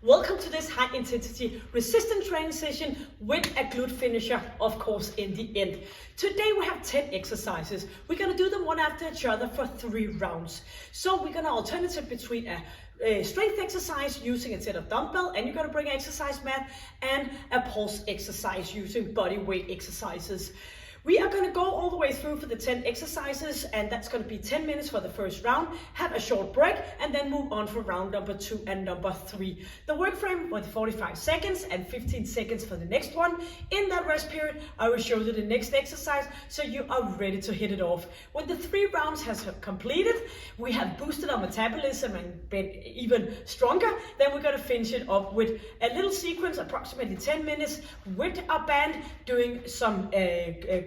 Welcome to this high intensity resistance training session with a glute finisher, of course, in the end. Today we have 10 exercises. We're going to do them one after each other for 3 rounds. So we're going to alternate between a strength exercise using a set of dumbbell, and you're going to bring an exercise mat, and a pulse exercise using body weight exercises. We are going to go all the way through for the 10 exercises, and that's going to be 10 minutes for the first round, have a short break, and then move on for round number 2 and number 3. The work frame was 45 seconds and 15 seconds for the next one. In that rest period, I will show you the next exercise, so you are ready to hit it off. When the 3 rounds has completed, we have boosted our metabolism and been even stronger. Then we're going to finish it up with a little sequence, approximately 10 minutes, with our band, doing some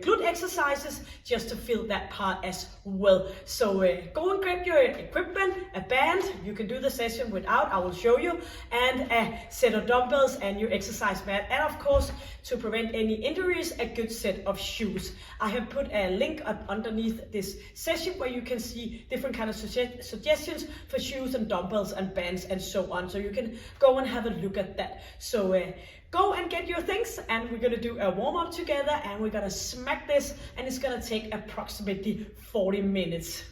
glute exercises just to fill that part as well. So go and grab your equipment, a band, you can do the session without, I will show you, and a set of dumbbells and your exercise mat, and of course, to prevent any injuries, a good set of shoes. I have put a link up underneath this session where you can see different kind of suggestions for shoes and dumbbells and bands and so on, so you can go and have a look at that. So go and get your things, and we're gonna do a warm-up together, and we're gonna smack this, and it's gonna take approximately 40 minutes.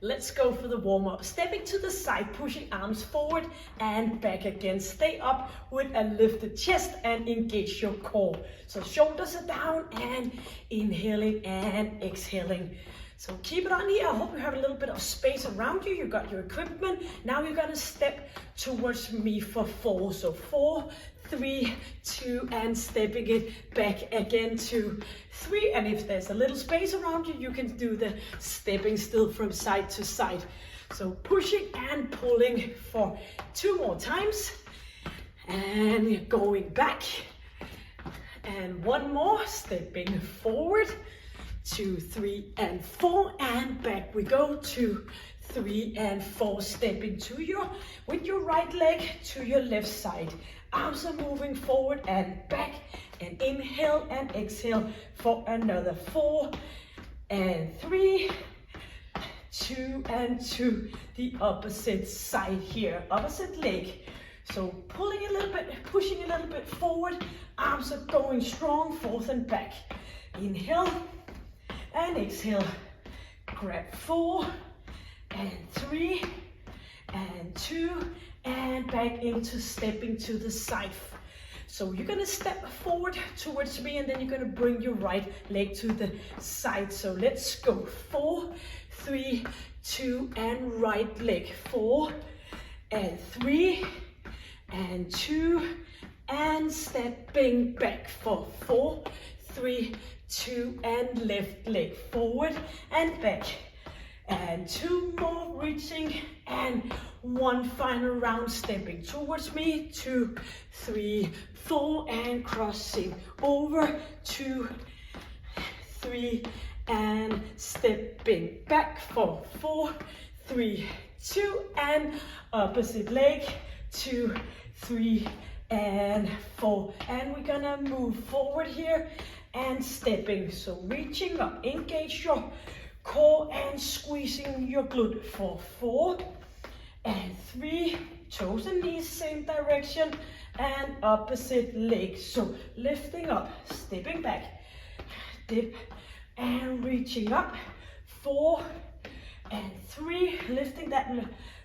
Let's go for the warm-up. Stepping to the side, pushing arms forward and back again. Stay up with a lifted chest and engage your core. So shoulders are down, and inhaling and exhaling. So keep it on here. I hope you have a little bit of space around you. You got your equipment. Now you're gonna step towards me for 4. So 4, 3, 2, and stepping it back again to 3. And if there's a little space around you, you can do the stepping still from side to side. So pushing and pulling for 2 more times, and going back, and 1 more, stepping forward, 2, 3, and 4, and back we go, 2, 3, and 4, stepping to with your right leg to your left side. Arms are moving forward and back, and inhale and exhale for another 4 and 3, 2, and to the opposite side here, opposite leg. So pulling a little bit, pushing a little bit forward, arms are going strong, forth and back. Inhale and exhale, grab 4 and 3 and 2, and back into stepping to the side. So you're gonna step forward towards me, and then you're gonna bring your right leg to the side. So let's go. 4, 3, 2, and right leg. 4 and 3 and 2, and stepping back for 4, 3, 2, and left leg forward and back. And 2 more, reaching, and 1 final round, stepping towards me. 2, 3, 4, and crossing over. 2, 3, and stepping back for 4, 3, 2, and opposite leg. 2, 3, and 4. And we're gonna move forward here and stepping. So reaching up, engage your core and squeezing your glute for 4 and 3, toes and knees same direction, and opposite leg. So lifting up, stepping back, dip, and reaching up. 4 and 3, lifting that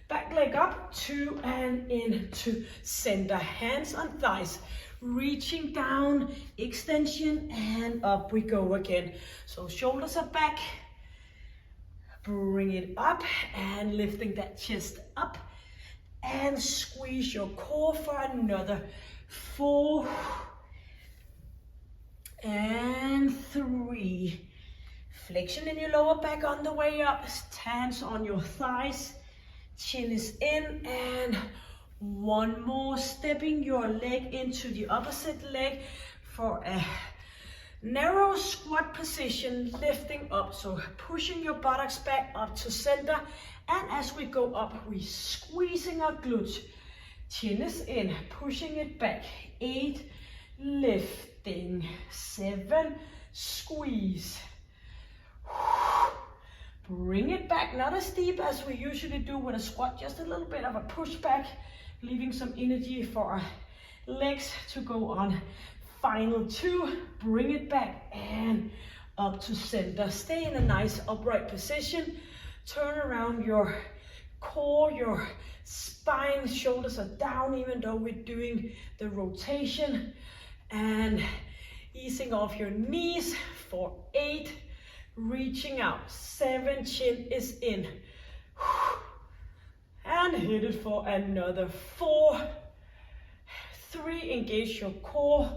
back leg up, 2, and into center, hands on thighs, reaching down, extension, and up we go again. So shoulders are back, bring it up, and lifting that chest up, and squeeze your core for another 4 and 3. Flexion in your lower back on the way up, hands on your thighs, chin is in, and 1 more, stepping your leg into the opposite leg for a narrow squat position, lifting up, so pushing your buttocks back up to center, and as we go up, we squeezing our glutes. Chin is in, pushing it back. 8, lifting. 7, squeeze. Bring it back, not as deep as we usually do with a squat, just a little bit of a push back, leaving some energy for our legs to go on. Final 2, bring it back and up to center. Stay in a nice upright position. Turn around your core, your spine, shoulders are down even though we're doing the rotation. And easing off your knees for 8, reaching out, 7, chin is in. And hit it for another 4, 3, engage your core,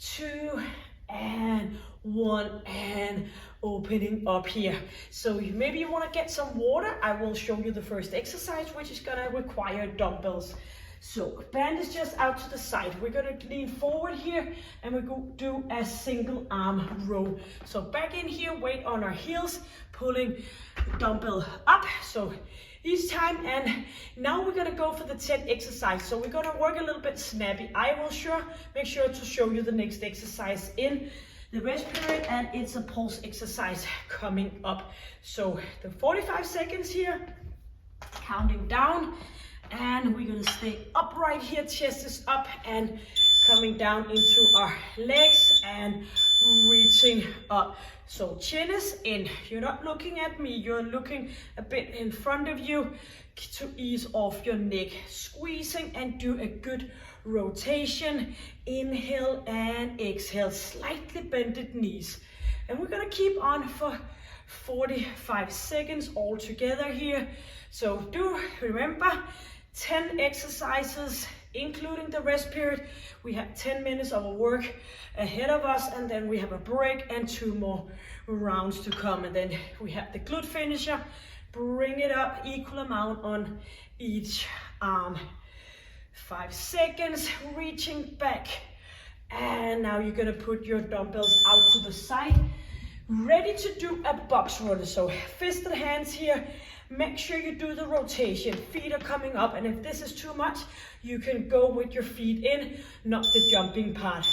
2, and 1, and opening up here. So maybe you want to get some water. I will show you the first exercise, which is going to require dumbbells. So band is just out to the side. We're going to lean forward here and we're going to do a single arm row. So back in here, weight on our heels, pulling the dumbbell up. So each time, and now we're going to go for the 10 exercise. So we're going to work a little bit snappy. I will make sure to show you the next exercise in the rest period, and it's a pulse exercise coming up. So the 45 seconds here, counting down, and we're gonna stay upright here, chest is up and coming down into our legs and reaching up. So chin is in, you're not looking at me, you're looking a bit in front of you to ease off your neck, squeezing and do a good rotation. Inhale and exhale, slightly bended knees. And we're gonna keep on for 45 seconds all together here. So do remember, 10 exercises, including the rest period. We have 10 minutes of work ahead of us, and then we have a break and 2 more rounds to come. And then we have the glute finisher. Bring it up, equal amount on each arm. 5 seconds, reaching back. And now you're gonna put your dumbbells out to the side. Ready to do a box roll. So fisted hands here. Make sure you do the rotation. Feet are coming up, and if this is too much, you can go with your feet in, not the jumping part.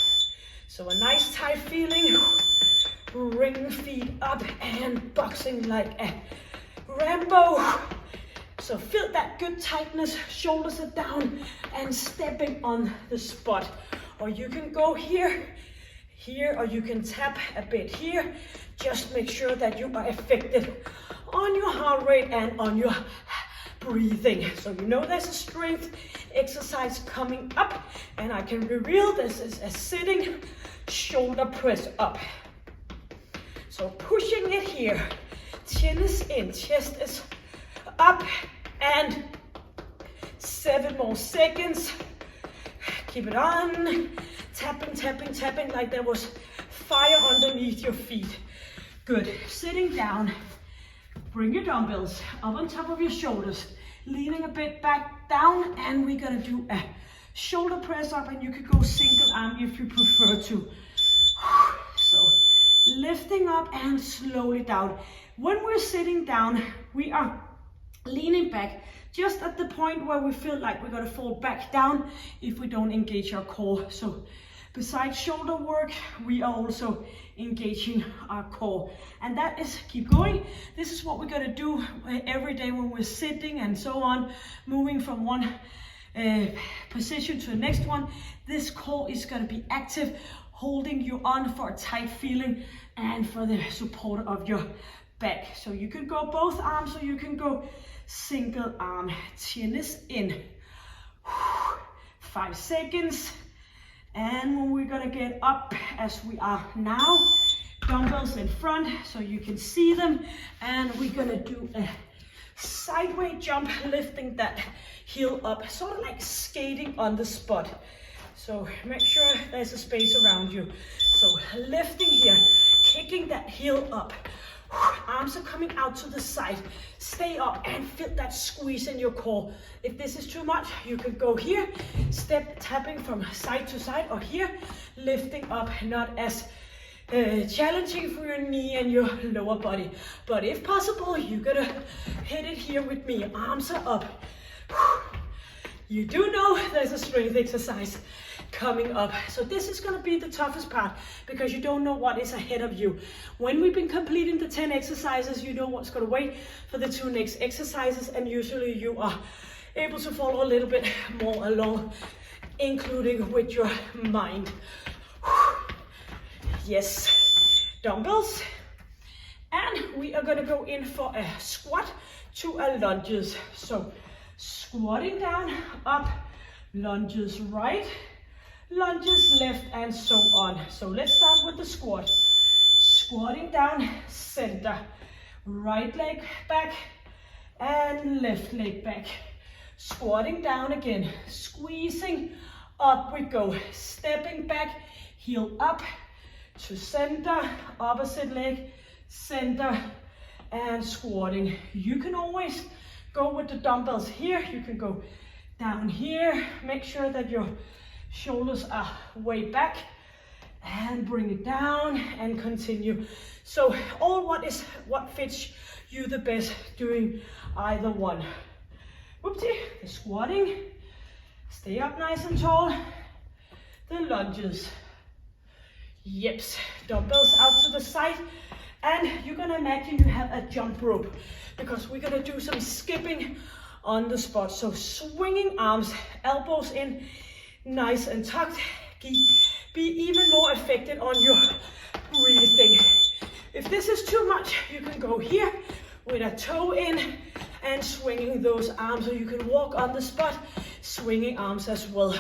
So a nice tight feeling. Bring feet up and boxing like a Rambo. So feel that good tightness, shoulders are down and stepping on the spot. Or you can go here, or you can tap a bit here. Just make sure that you are effective on your heart rate and on your breathing. So you know there's a strength exercise coming up, and I can reveal this is a sitting shoulder press up. So pushing it here, chin is in, chest is up, and 7 more seconds. Keep it on, tapping, tapping, tapping like there was fire underneath your feet. Good, sitting down. Bring your dumbbells up on top of your shoulders, leaning a bit back down, and we're gonna do a shoulder press up, and you could go single arm if you prefer to. So lifting up and slowly down. When we're sitting down, we are leaning back just at the point where we feel like we're gonna fall back down if we don't engage our core. So besides shoulder work, we are also engaging our core, and that is, keep going. This is what we're going to do every day when we're sitting and so on, moving from one position to the next one. This core is going to be active, holding you on for a tight feeling and for the support of your back. So you can go both arms, or you can go single arm. Chin is in. 5 seconds. And when we're gonna get up as we are now, dumbbells in front so you can see them, and we're gonna do a sideways jump, lifting that heel up, sort of like skating on the spot. So make sure there's a space around you. So lifting here, kicking that heel up. Arms are coming out to the side. Stay up and feel that squeeze in your core. If this is too much, you can go here, step tapping from side to side, or here, lifting up, not as challenging for your knee and your lower body. But if possible, you're gonna hit it here with me. Arms are up. You do know there's a strength exercise coming up. So this is going to be the toughest part, because you don't know what is ahead of you. When we've been completing the 10 exercises, you know what's going to wait for the 2 next exercises, and usually you are able to follow a little bit more along, including with your mind. Yes, dumbbells. And we are gonna go in for a squat to a lunges. So squatting down, up, lunges right, lunges left, and so on. So let's start with the squat. Squatting down, center, right leg back, and left leg back. Squatting down again, squeezing, up we go, stepping back, heel up to center, opposite leg, center, and squatting. You can always go with the dumbbells here. You can go down here. Make sure that your shoulders are way back, and bring it down and continue. So all what fits you the best doing either one. Whoopsie, the squatting, stay up nice and tall. The lunges, yips, dumbbells out to the side. And you're gonna imagine you have a jump rope, because we're gonna do some skipping on the spot. So swinging arms, elbows in, nice and tucked. Be even more affected on your breathing. If this is too much, you can go here with a toe in and swinging those arms, or you can walk on the spot, swinging arms as well.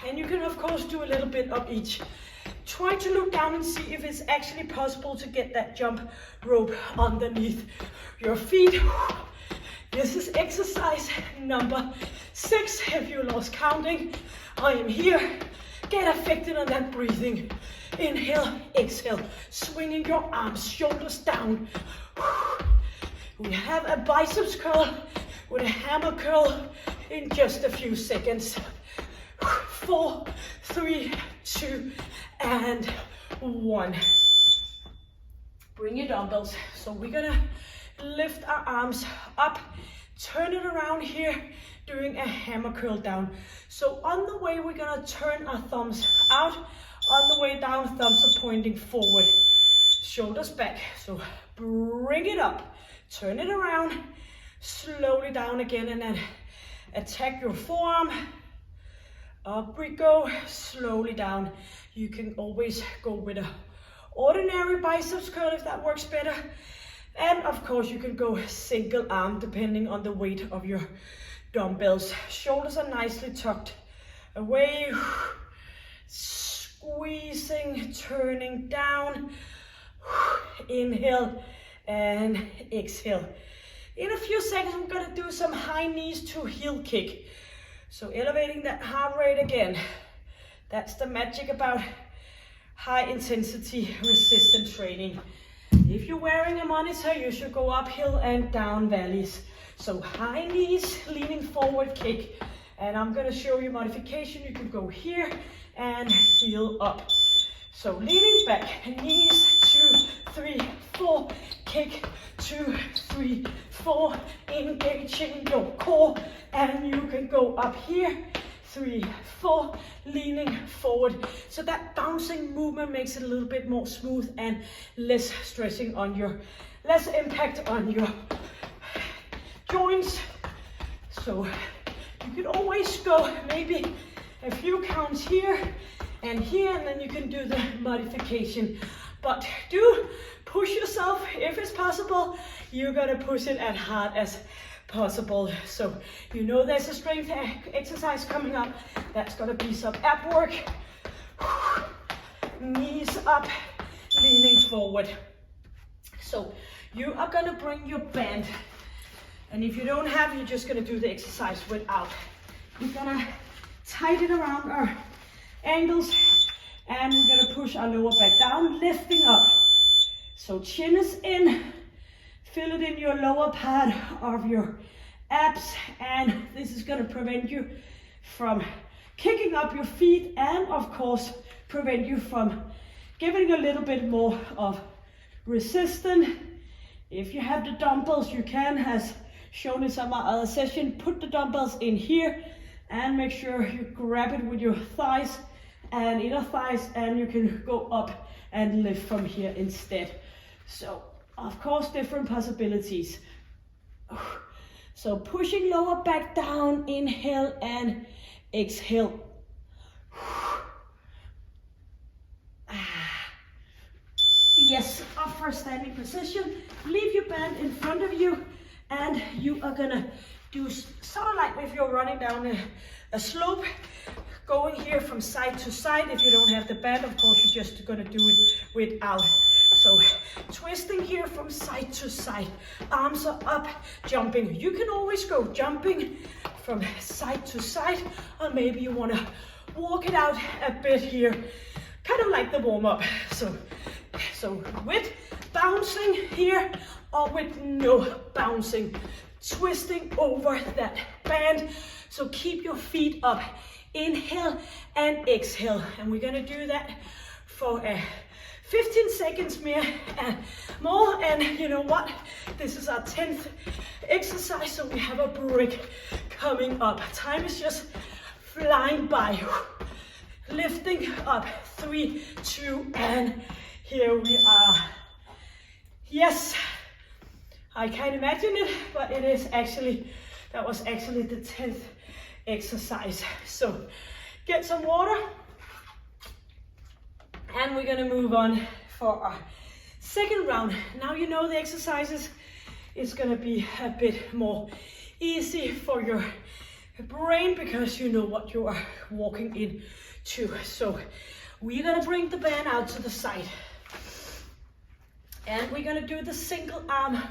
And you can of course do a little bit of each. Try to look down and see if it's actually possible to get that jump rope underneath your feet. This is exercise number 6. If you lost counting, I am here. Get affected on that breathing. Inhale, exhale, swinging your arms, shoulders down. We have a biceps curl with a hammer curl in just a few seconds. 4, 3, 2, and 1. Bring your dumbbells. So we're gonna lift our arms up, turn it around here, doing a hammer curl down. So on the way, we're gonna turn our thumbs out. On the way down, thumbs are pointing forward, shoulders back. So bring it up, turn it around, slowly down again, and then attack your forearm. Up we go, slowly down. You can always go with an ordinary biceps curl if that works better. And of course you can go single arm depending on the weight of your dumbbells. Shoulders are nicely tucked away. Squeezing, turning down. Inhale and exhale. In a few seconds we're gonna do some high knees to heel kick. So elevating that heart rate again. That's the magic about high intensity resistance training. If you're wearing a monitor, you should go uphill and down valleys. So high knees, leaning forward kick. And I'm gonna show you modification. You can go here and heel up. So leaning back, knees, 2, 3, 4, kick, 2, 3, 4, engaging your core, and you can go up here, 3, 4, leaning forward. So that bouncing movement makes it a little bit more smooth and less stressing on your, less impact on your joints. So you can always go maybe a few counts here, and then you can do the modification. But do push yourself if it's possible. You're gonna push it as hard as possible. So you know there's a strength exercise coming up. That's gonna be some ab work. Knees up, leaning forward. So you are gonna bring your band. And if you don't have, you're just gonna do the exercise without. We're gonna tighten around our ankles, and we're gonna push our lower back down, lifting up. So chin is in, feel it in your lower part of your abs, and this is gonna prevent you from kicking up your feet, and of course prevent you from giving a little bit more of resistance. If you have the dumbbells, you can, as shown in some other session, put the dumbbells in here and make sure you grab it with your thighs and inner thighs, and you can go up and lift from here instead. So of course different possibilities. So pushing lower back down, inhale and exhale. Yes, up for a standing position. Leave your band in front of you, and you are gonna do sort of like if you're running down a slope, going here from side to side. If you don't have the band, of course, you're just gonna do it without. So twisting here from side to side, arms are up, jumping. You can always go jumping from side to side, or maybe you wanna walk it out a bit here, kind of like the warm-up. So with bouncing here, or with no bouncing, twisting over that band. So keep your feet up, inhale and exhale. And we're gonna do that for 15 seconds more. And you know what? This is our 10th exercise, so we have a break coming up. Time is just flying by. Lifting up, 3, 2, and here we are. Yes, I can't imagine it, but it is actually, that was actually the 10th exercise. So get some water, and we're gonna move on for our second round. Now you know the exercises is gonna be a bit more easy for your brain because you know what you are walking into. So we're gonna bring the band out to the side, and we're gonna do the single arm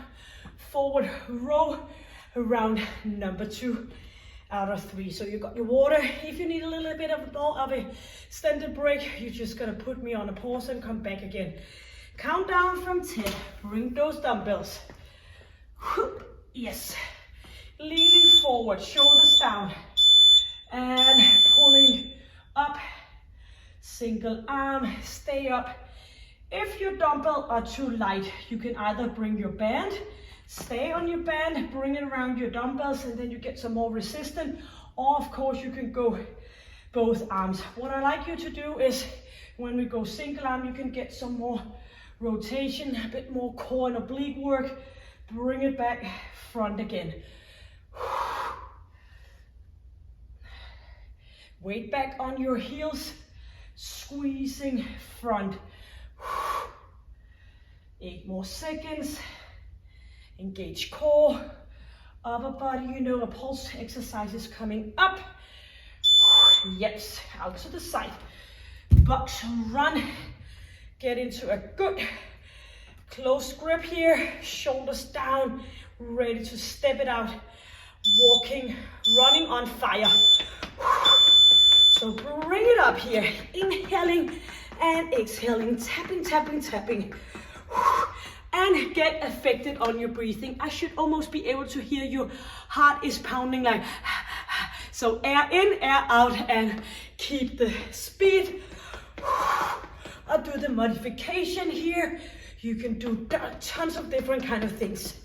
forward row around number 2 out of 3. So you got your water. If you need a little bit more of a extended break, you're just gonna put me on a pause and come back again. Count down from 10. Bring those dumbbells. Yes. Leaning forward, shoulders down, and pulling up. Single arm, stay up. If your dumbbell are too light, you can either bring your band, stay on your band, bring it around your dumbbells, and then you get some more resistance. Or of course you can go both arms. What I like you to do is when we go single arm, you can get some more rotation, a bit more core and oblique work. Bring it back, front again. Weight back on your heels, squeezing front. 8 more seconds. Engage core, upper body. You know a pulse exercise is coming up. Yes, out to the side. Box, run. Get into a good close grip here. Shoulders down, ready to step it out. Walking, running on fire. So bring it up here. Inhaling and exhaling, tapping, tapping, tapping. And get affected on your breathing. I should almost be able to hear your heart is pounding like. So air in, air out, and keep the speed. I'll do the modification here. You can do tons of different kind of things.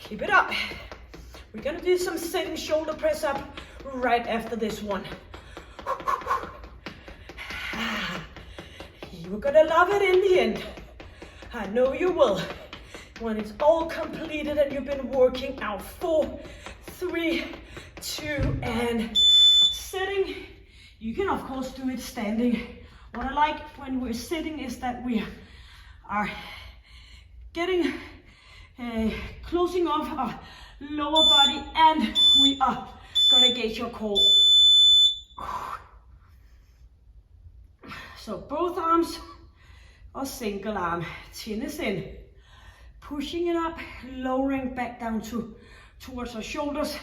Keep it up. We're gonna do some sitting shoulder press up right after this one. You're gonna love it in the end. I know you will. When it's all completed and you've been working out. 4, 3, 2, and sitting. You can of course do it standing. What I like when we're sitting is that we are getting closing off our lower body, and we are gonna engage your core. So both arms or single arm, chin is in, pushing it up, lowering back down towards our shoulders.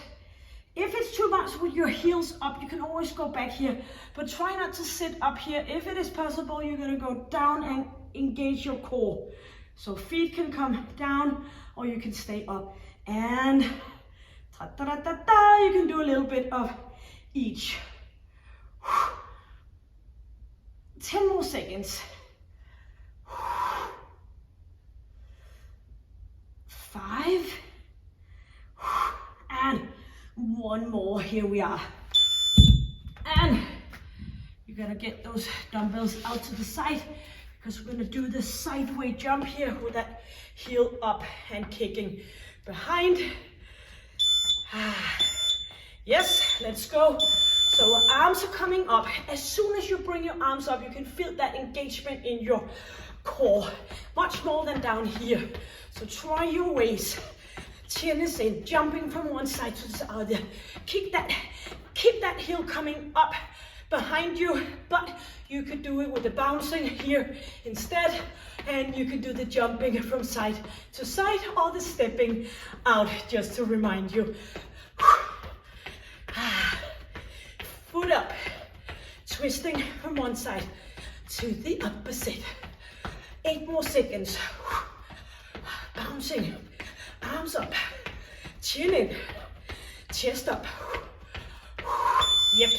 If it's too much with your heels up, you can always go back here, but try not to sit up here. If it is possible, you're gonna go down and engage your core. So feet can come down, or you can stay up. And you can do a little bit of each. 10 more seconds. 5. And 1 more. Here we are. And you're gonna get those dumbbells out to the side, because we're gonna do the sideway jump here with that heel up and kicking behind. Yes, let's go. So arms are coming up. As soon as you bring your arms up, you can feel that engagement in your core, much more than down here. So try your ways. Chin is in, jumping from one side to the other. Keep that heel coming up behind you, but you could do it with the bouncing here instead, and you can do the jumping from side to side or the stepping out, just to remind you. Foot up, twisting from one side to the opposite. 8 more seconds. Bouncing, arms up, chin in, chest up. Yep,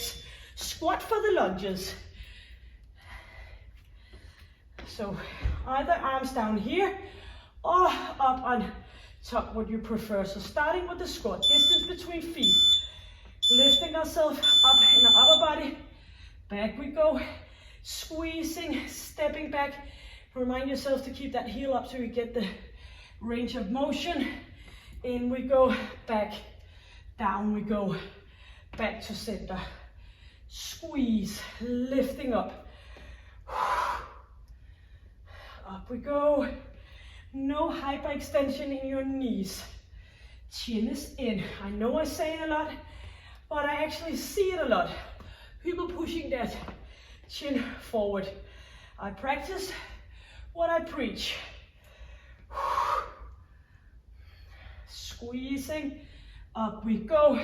squat for the lunges. So either arms down here or up on top, what you prefer. So starting with the squat, distance between feet. Lifting ourselves up in the upper body. Back we go. Squeezing, stepping back. Remind yourself to keep that heel up so you get the range of motion. In we go, back, down we go, back to center. Squeeze, lifting up. Up we go. No hyperextension in your knees. Chin is in. I know I say it a lot, but I actually see it a lot. People pushing that chin forward. I practice what I preach. Squeezing, up we go.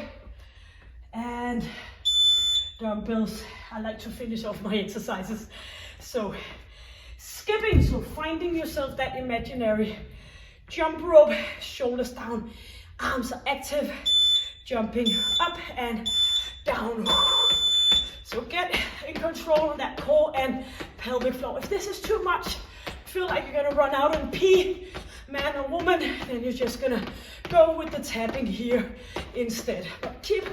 And dumbbells. I like to finish off my exercises. So skipping, so finding yourself that imaginary jump rope, shoulders down, arms are active, jumping up and down. So get in control of that core and pelvic floor. If this is too much, feel like you're gonna run out and pee, man or woman, then you're just gonna go with the tapping here instead. But keep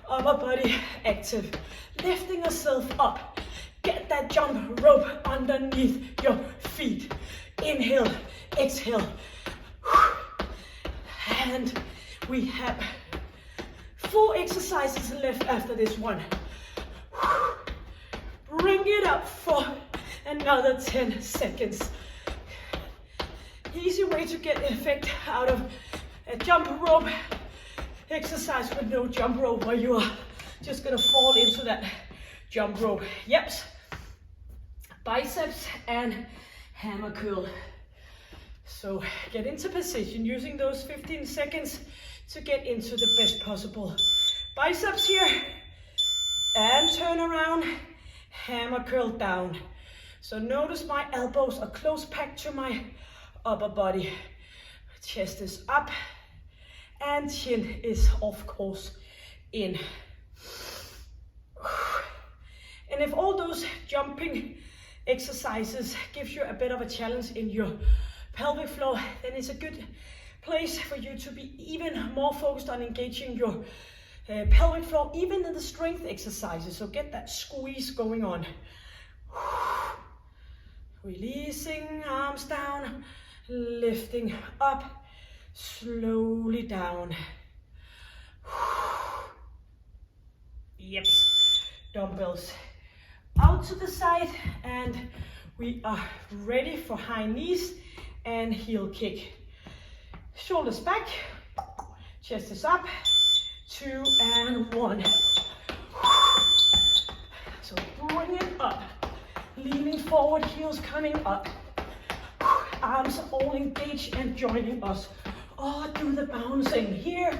upper body active, lifting yourself up. Get that jump rope underneath your feet. Inhale, exhale. And we have 4 exercises left after this one. Bring it up for another 10 seconds. Easy way to get effect out of a jump rope exercise with no jump rope, where you are just gonna fall into that jump rope. Yep. Biceps and hammer curl. So get into position using those 15 seconds to get into the best possible biceps here, and turn around, hammer curl down. So notice my elbows are close packed to my upper body. Chest is up and chin is of course in. And if all those jumping exercises gives you a bit of a challenge in your pelvic floor, then it's a good place for you to be even more focused on engaging your pelvic floor, even in the strength exercises. So get that squeeze going on. Releasing, arms down, lifting up, slowly down. Yep, dumbbells out to the side, and we are ready for high knees and heel kick. Shoulders back, chest is up, 2 and 1. So bring it up, leaning forward, heels coming up, arms all engaged and joining us. Or do the bouncing here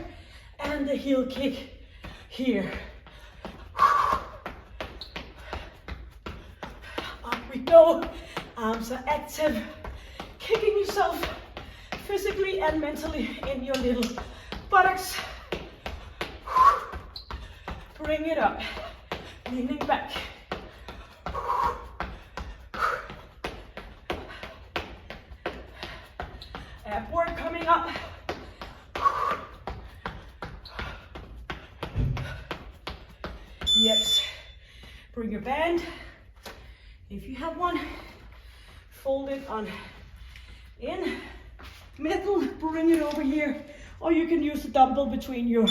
and the heel kick here. Up we go, arms are active, kicking yourself physically and mentally in your little buttocks. Bring it up, leaning back. Ab work coming up. Yep. Bring your band, if you have one, fold it on in middle, bring it over here or you can use the dumbbell between your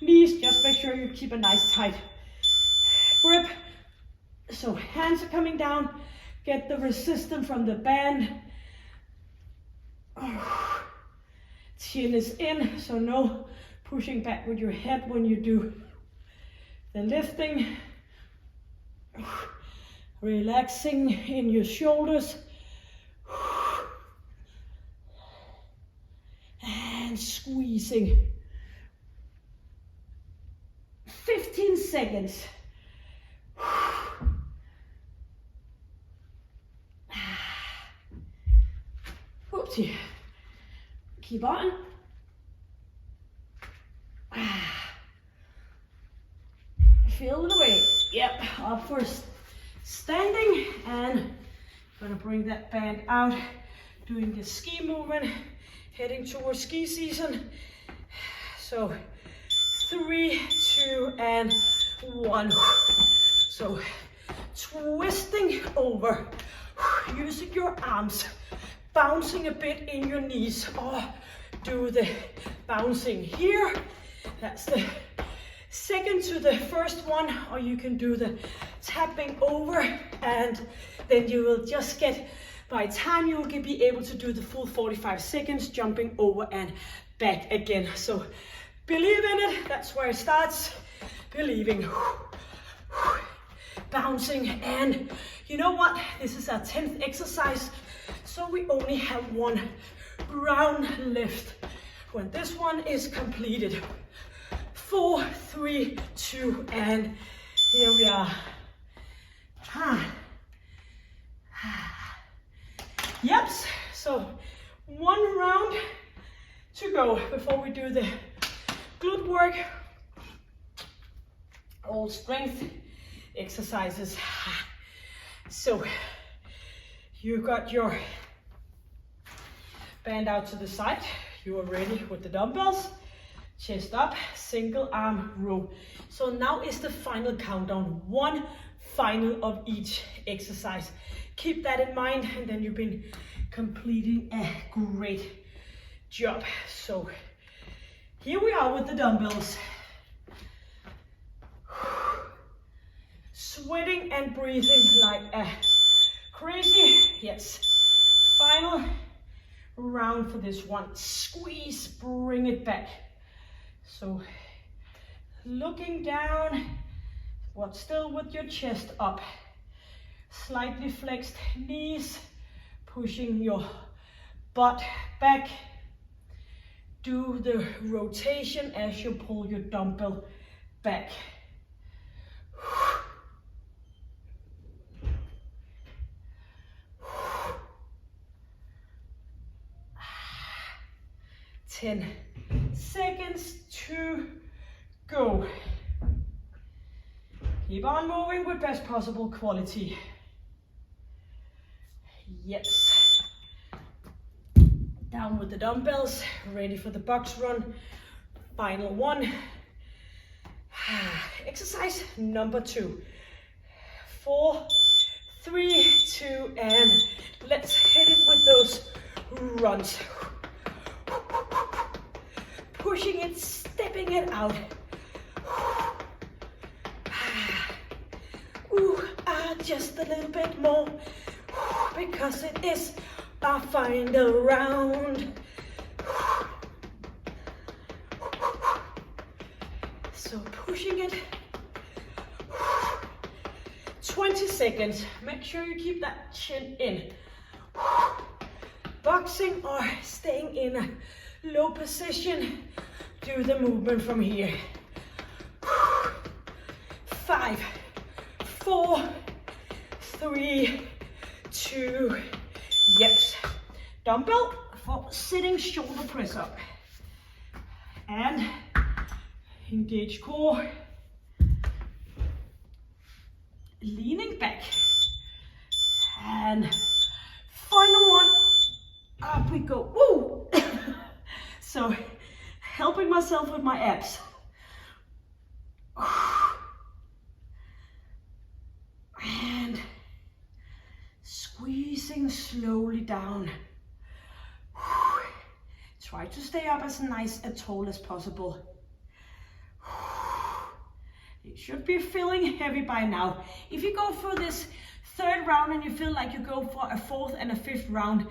knees. Just make sure you keep a nice tight grip. So hands are coming down, get the resistance from the band. Chin is in, so no pushing back with your head when you do the lifting. Relaxing in your shoulders. And squeezing. 15 seconds. Whoopsie. Keep on. Feel the weight. Yep, up for standing, and gonna bring that band out, doing the ski movement, heading towards ski season. So 3, 2, and 1. So twisting over, using your arms, bouncing a bit in your knees, or do the bouncing here. That's the second to the first one, or you can do the tapping over, and then you will just get, by time you will be able to do the full 45 seconds, jumping over and back again. So believe in it, that's where it starts, believing, bouncing. And you know what, this is our 10th exercise, so we only have 1 round left. When this one is completed, 4, 3, 2, and here we are. Yep, so 1 round to go before we do the glute work. All strength exercises. So you got your band out to the side. You are ready with the dumbbells. Chest up, single arm row. So now is the final countdown. 1 final of each exercise. Keep that in mind, and then you've been completing a great job. So here we are with the dumbbells. Sweating and breathing like a crazy. Yes. Final round for this one. Squeeze, bring it back. So looking down, but still with your chest up. Slightly flexed knees, pushing your butt back. Do the rotation as you pull your dumbbell back. 10 seconds to go. Keep on moving with best possible quality. Yes. Down with the dumbbells, ready for the box run. Final one. Exercise number 2. 4, 3, 2, and let's hit it with those runs. Pushing it, stepping it out. Just a little bit more, because it is our final round. So pushing it. 20 seconds. Make sure you keep that chin in. Boxing or staying in a low position. Do the movement from here. 5, 4, 3, 2, yes. Dumbbell for sitting shoulder press up. And engage core. Leaning back. And final one. Up we go. Woo! So helping myself with my abs. And squeezing slowly down. It's Try to stay up as nice and tall as possible. You should be feeling heavy by now. If you go for this third round and you feel like you go for a fourth and a fifth round,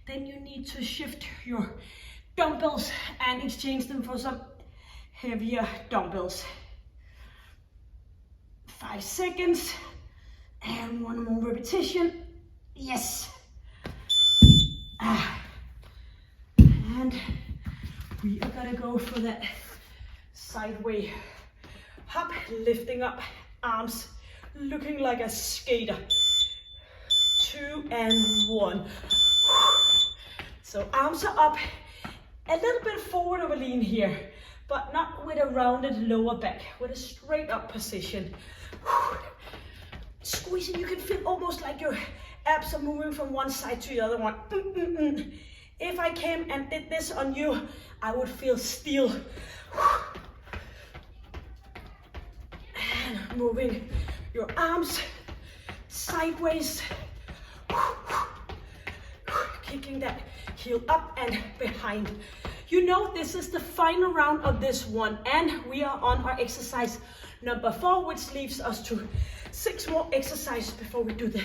then you need to shift your dumbbells and exchange them for some heavier dumbbells. 5 seconds and one more repetition. Yes. And we are gonna go for that sideway hop, lifting up arms, looking like a skater. 2 and 1. So arms are up, a little bit forward of a lean here, but not with a rounded lower back, with a straight up position. Squeezing, you can feel almost like your abs are moving from one side to the other one. If I came and did this on you, I would feel steel. And moving your arms sideways. Kicking that heel up and behind. You know this is the final round of this one, and we are on our exercise number 4, which leaves us to 6 more exercises before we do the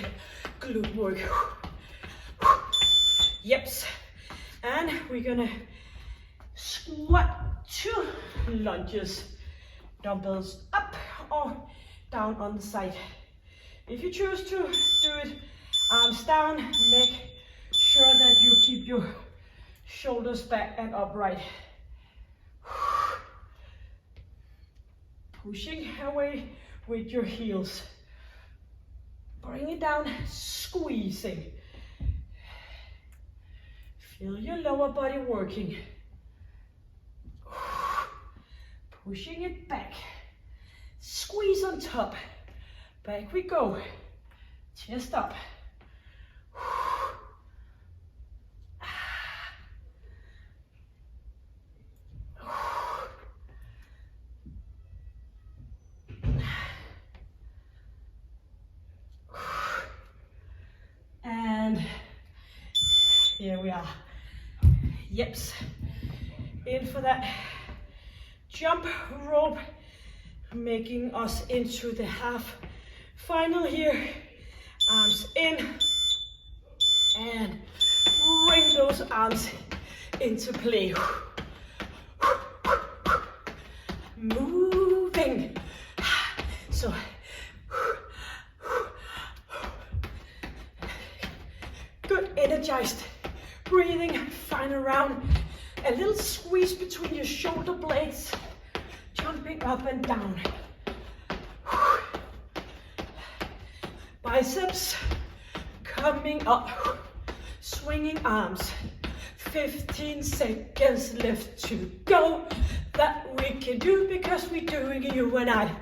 glute work. Yeps. And we're gonna squat 2 lunges, dumbbells up or down on the side. If you choose to do it arms down, make sure that you keep your shoulders back and upright. Pushing away with your heels. Bring it down, squeezing. Feel your lower body working. Pushing it back. Squeeze on top. Back we go. Chest up. And here we are. Yeps. In for that jump rope, making us into the half final here. Arms in and bring those arms into play. Moving. So good, energized breathing. Final round. A little squeeze between your shoulder blades, jumping up and down. Biceps coming up, swinging arms. 15 seconds left to go. That we can do because we're doing you and I.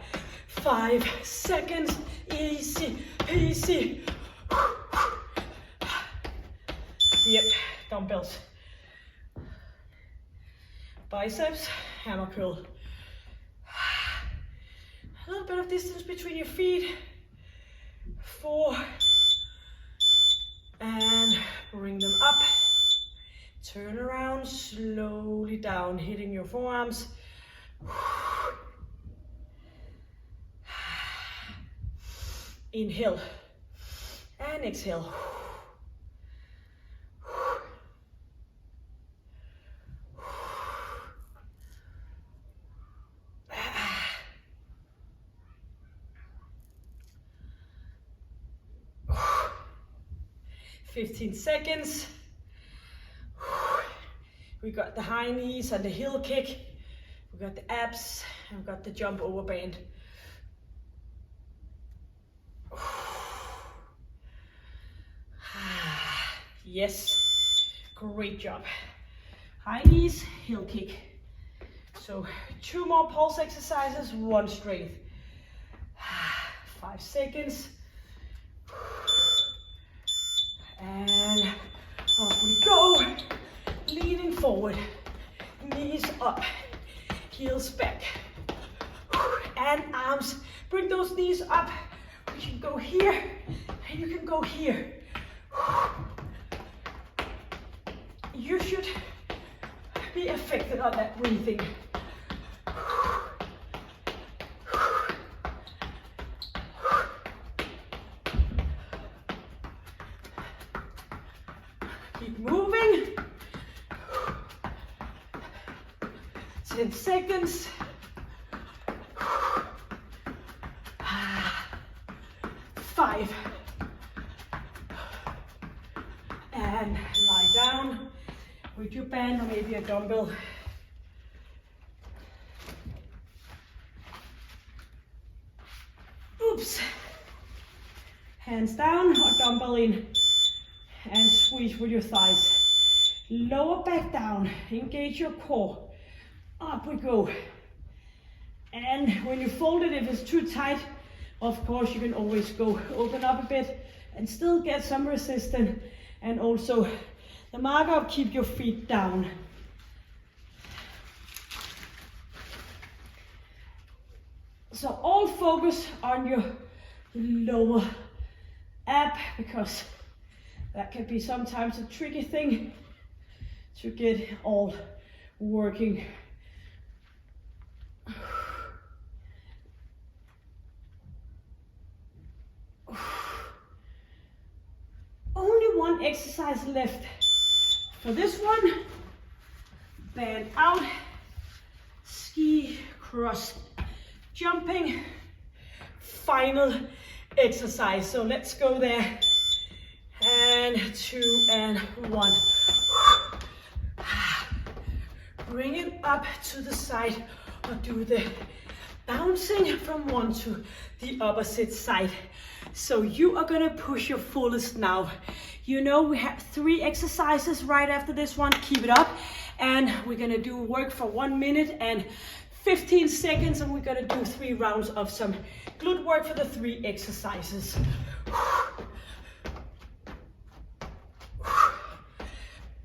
5 seconds, easy peasy. Yep, dumbbells. Biceps, hammer curl. A little bit of distance between your feet. 4. And bring them up. Turn around, slowly down, hitting your forearms. Inhale and exhale. 15 seconds. We got the high knees and the heel kick. We got the abs and we got the jump over band. Yes, great job. High knees, heel kick. So 2 more pulse exercises, 1 strength. 5 seconds. And up we go. Leaning forward, knees up, heels back. And arms, bring those knees up. We can go here and you can go here. You should be affected on that breathing. Keep moving. 10 seconds. 5. And lie down with your band or maybe a dumbbell. Oops. Hands down or dumbbell in and squeeze with your thighs. Lower back down, engage your core. Up we go. And when you fold it, if it's too tight, of course you can always go open up a bit and still get some resistance. And also the marker of keep your feet down. So all focus on your lower ab, because that can be sometimes a tricky thing to get all working. Only one exercise left for this one. Band out, ski, cross, jumping. Final exercise. So let's go there. And 2 and 1. Bring it up to the side or do the bouncing from one to the opposite side. So you are gonna push your fullest now. You know we have 3 exercises right after this one. Keep it up. And we're gonna do work for 1 minute and 15 seconds, and we're gonna do 3 rounds of some glute work for the 3 exercises.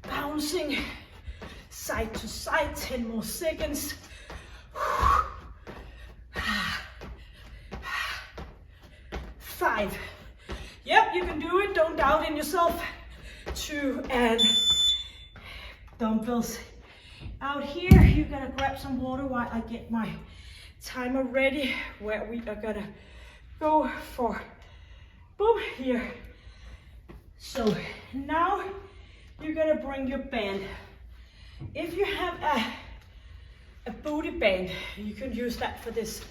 Bouncing side to side, 10 more seconds. 5. Yep, you can do it, don't doubt in yourself. 2 and dumbbells out here. You're gonna grab some water while I get my timer ready, where we are gonna go for boom here. So now you're gonna bring your band. If you have a booty band, you can use that for this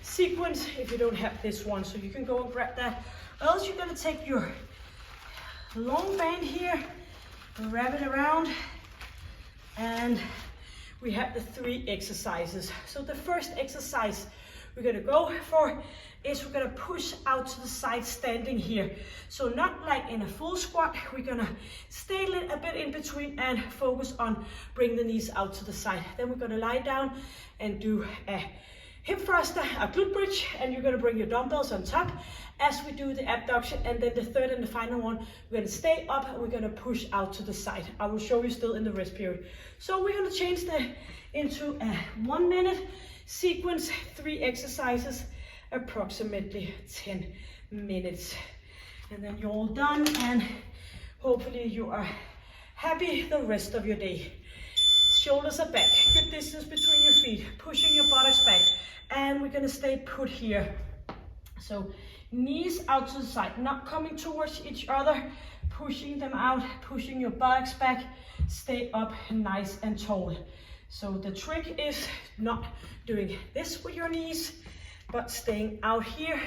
sequence if you don't have this one. So you can go and grab that. Or else you're gonna take your long band here, wrap it around, and we have the 3 exercises. So the first exercise we're gonna go for is we're gonna push out to the side standing here. So not like in a full squat, we're gonna stay a bit in between and focus on bring the knees out to the side. Then we're gonna lie down and do a hip thruster, a glute bridge, and you're gonna bring your dumbbells on top as we do the abduction. And then the third and the final one, we're gonna stay up and we're gonna push out to the side. I will show you still in the rest period. So we're gonna change into a 1 minute sequence, 3 exercises, approximately 10 minutes. And then you're all done, and hopefully you are happy the rest of your day. Shoulders are back, good distance between your feet, pushing your buttocks back, and we're gonna stay put here. So knees out to the side, not coming towards each other, pushing them out, pushing your buttocks back, stay up nice and tall. So the trick is not doing this with your knees, but staying out here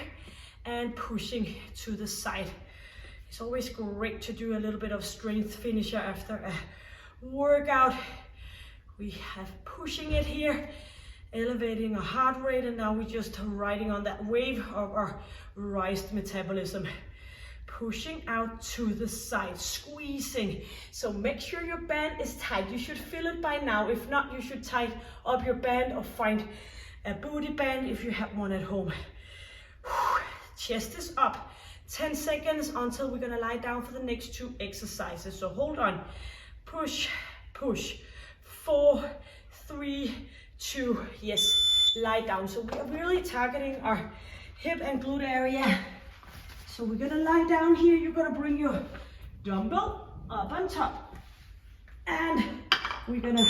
and pushing to the side. It's always great to do a little bit of strength finisher after a workout. We have pushing it here, elevating our heart rate, and now we're just riding on that wave of our raised metabolism. Pushing out to the side, squeezing. So make sure your band is tight. You should feel it by now. If not, you should tighten up your band or find a booty band if you have one at home. Chest is up. 10 seconds until we're gonna lie down for the next 2 exercises. So hold on. Push, push. 4, 3, 2, yes, lie down. So we are really targeting our hip and glute area. So we're gonna lie down here. You're gonna bring your dumbbell up on top. And we're gonna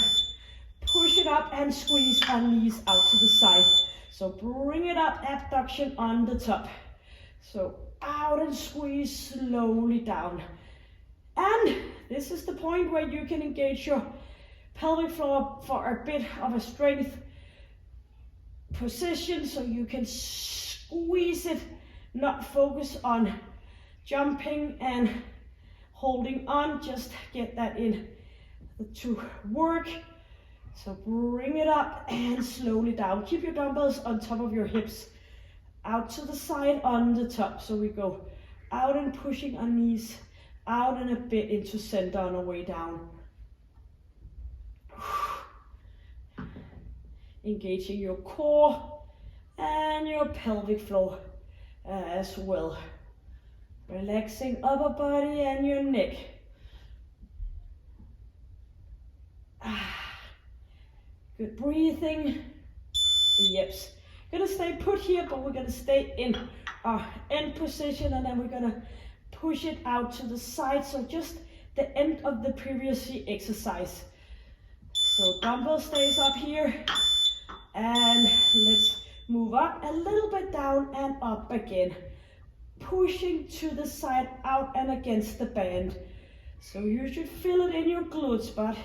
push it up and squeeze our knees out to the side. So bring it up, abduction on the top. So out and squeeze slowly down. And this is the point where you can engage your pelvic floor for a bit of a strength position, so you can squeeze it, not focus on jumping and holding on, just get that in to work. So bring it up and slowly down. Keep your dumbbells on top of your hips, out to the side on the top. So we go out and pushing our knees out and a bit into center on our way down. Engaging your core and your pelvic floor as well. Relaxing upper body and your neck. Good breathing. Yeps. Gonna stay put here, but we're gonna stay in our end position, and then we're gonna push it out to the side. So just the end of the previous exercise. So dumbbell stays up here, and let's move up a little bit down and up again. Pushing to the side, out and against the band. So you should feel it in your glutes, but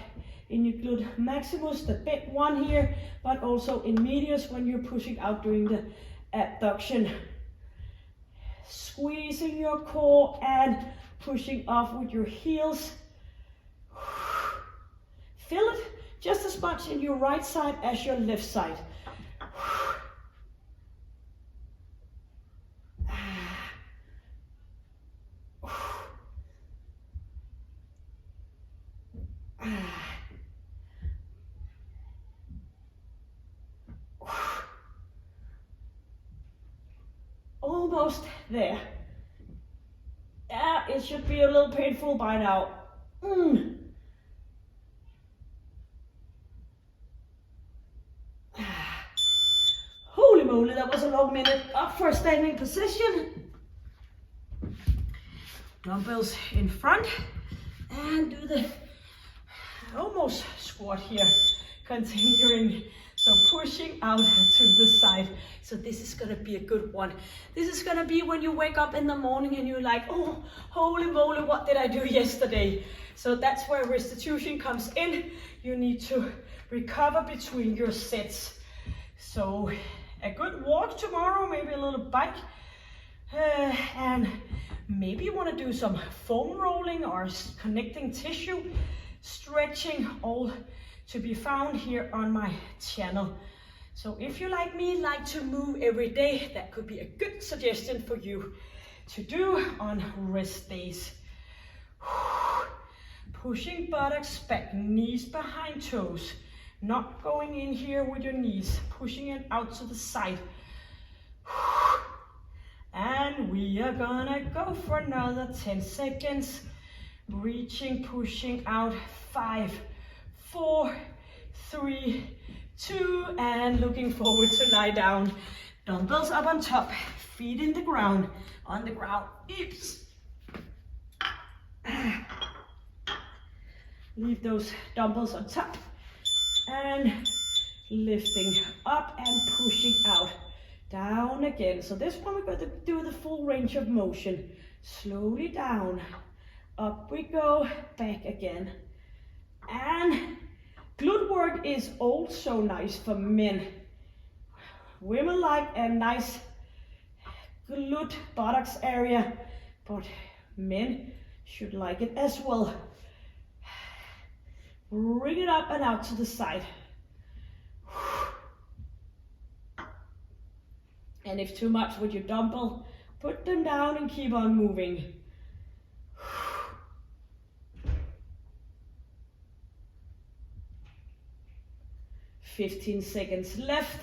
in your glute maximus, the big one here, but also in medius when you're pushing out during the abduction. Squeezing your core and pushing off with your heels. Feel it just as much in your right side as your left side. Almost there. Yeah, it should be a little painful by now. Holy moly, that was a long minute. Up for a standing position. Dumbbells in front, and do the almost squat here. Continuing, so pushing out to the side. So this is gonna be a good one. This is gonna be when you wake up in the morning and you're like, oh, holy moly, what did I do yesterday? So that's where restitution comes in. You need to recover between your sets. So a good walk tomorrow, maybe a little bike, and maybe you want to do some foam rolling or connecting tissue stretching, all to be found here on my channel. So if you, like me, like to move every day, that could be a good suggestion for you to do on rest days. Pushing buttocks back, knees behind toes. Not going in here with your knees, pushing it out to the side. And we are gonna go for another 10 seconds. Reaching, pushing out. 5, 4, 3, 2, and looking forward to lie down. Dumbbells up on top, feet in the ground, on the ground. Oops. Leave those dumbbells on top. And lifting up and pushing out, down again. So this one we're going to do the full range of motion. Slowly down, up we go, back again. And glute work is also nice for men. Women like a nice glute buttocks area, but men should like it as well. Bring it up and out to the side. And if too much with your dumbbell, put them down and keep on moving. "15 seconds left.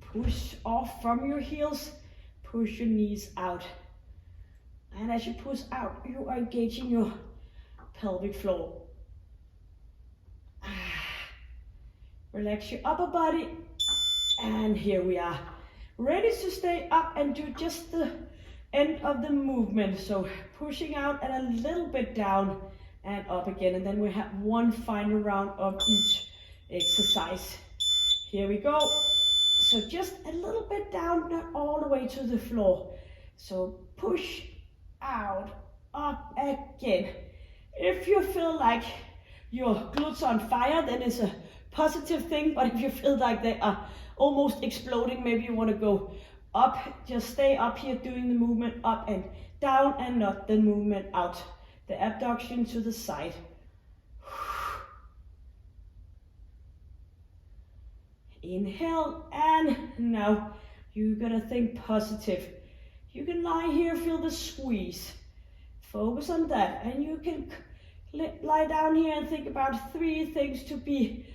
Push off from your heels, push your knees out. And as you push out, you are engaging your pelvic floor. Relax your upper body, and here we are, ready to stay up and do just the end of the movement. So pushing out and a little bit down and up again, and then we have one final round of each exercise. Here we go. So just a little bit down, not all the way to the floor. So push out, up again. If you feel like your glutes are on fire, then it's a positive thing. But if you feel like they are almost exploding, maybe you want to go up. Just stay up here doing the movement up and down and not the movement out. The abduction to the side. Inhale, and now you gotta think positive. You can lie here, feel the squeeze. Focus on that, and you can lie down here and think about 3 things to be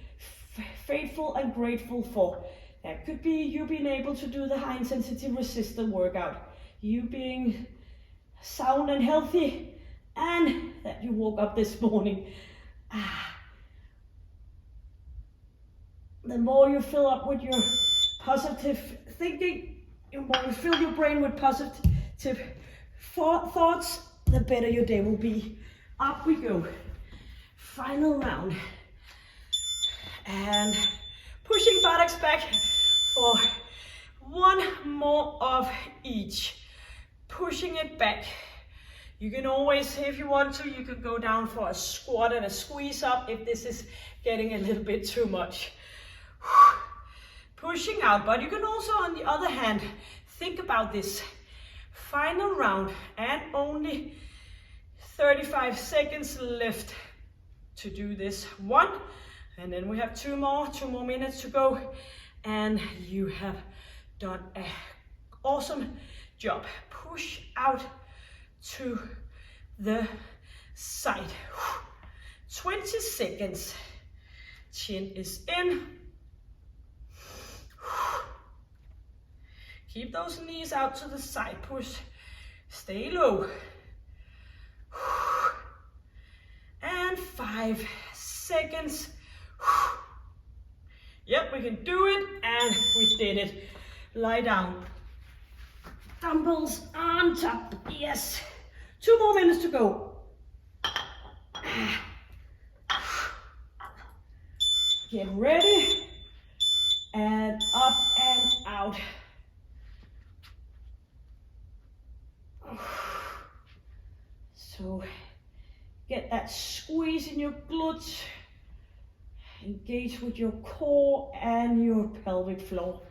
faithful and grateful for. That could be you being able to do the high intensity resistance workout, you being sound and healthy, and that you woke up this morning. The more you fill up with your positive thinking, the more you fill your brain with positive thoughts, the better your day will be. Up we go. Final round. And pushing buttocks back for 1 more of each. Pushing it back. You can always, if you want to, you could go down for a squat and a squeeze up if this is getting a little bit too much. Pushing out, but you can also, on the other hand, think about this final round and only 35 seconds left to do this one, and then we have 2 more minutes to go, and you have done an awesome job. Push out to the side. 20 seconds. Chin is in. Keep those knees out to the side. Push. Stay low. And 5 seconds. Yep, we can do it, and we did it. Lie down. Dumbbells on top. Yes. 2 more minutes to go. Get ready. And up and out. So get that squeeze in your glutes. Engage with your core and your pelvic floor.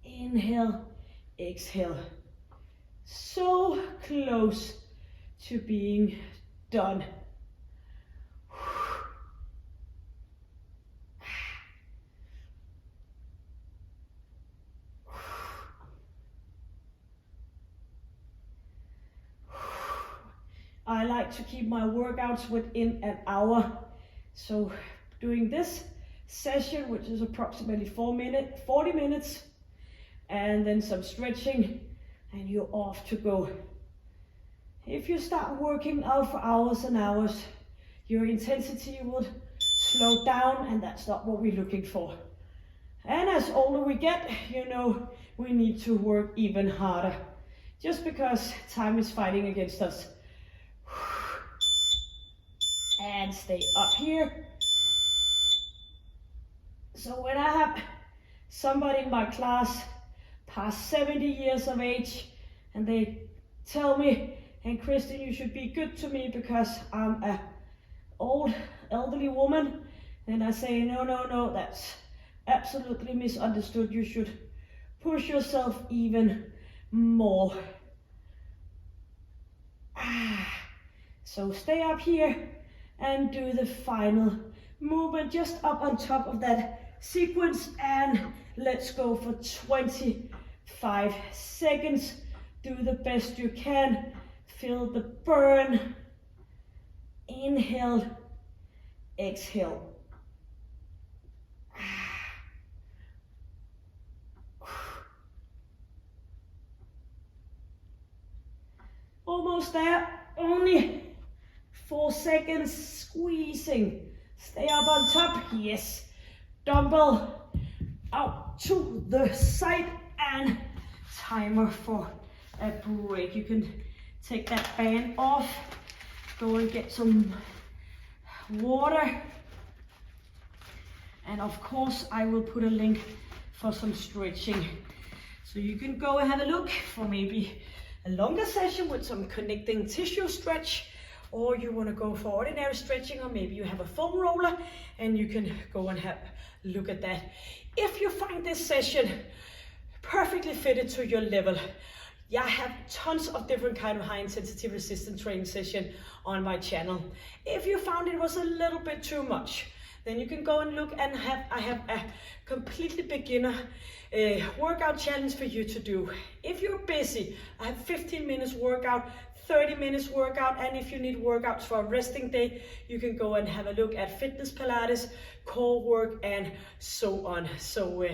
Inhale, exhale. So close to being done. I like to keep my workouts within an hour. So doing this session, which is approximately 40 minutes, and then some stretching, and you're off to go. If you start working out for hours and hours, your intensity would slow down, and that's not what we're looking for. And as older we get, you know, we need to work even harder, just because time is fighting against us. And stay up here. So when I have somebody in my class past 70 years of age, and they tell me, "And Kristen, you should be good to me because I'm an old elderly woman," and I say, no, that's absolutely misunderstood. You should push yourself even more. So stay up here and do the final movement just up on top of that sequence, and let's go for 25 seconds. Do the best you can. Feel the burn. Inhale, exhale. Almost there, only 4 seconds, squeezing. Stay up on top, yes. Dumbbell out to the side, and timer for a break. You can take that band off go and get some water. And of course, I will put a link for some stretching. So you can go and have a look for maybe a longer session with some connecting tissue stretch, or you want to go for ordinary stretching, or maybe you have a foam roller and you can go and have a look at that. If you find this session perfectly fitted to your level, I have tons of different kind of high intensity resistance training session on my channel. If you found it was a little bit too much, then you can go and look, and I have a completely beginner workout challenge for you to do. If you're busy, I have 15 minutes workout, 30 minutes workout, and if you need workouts for a resting day, you can go and have a look at fitness Pilates, core work, and so on. So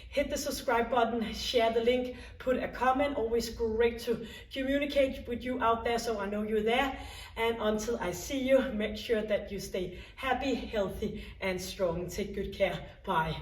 hit the subscribe button, share the link, put a comment. Always great to communicate with you out there, so I know you're there. And until I see you, make sure that you stay happy, healthy, and strong. Take good care. Bye.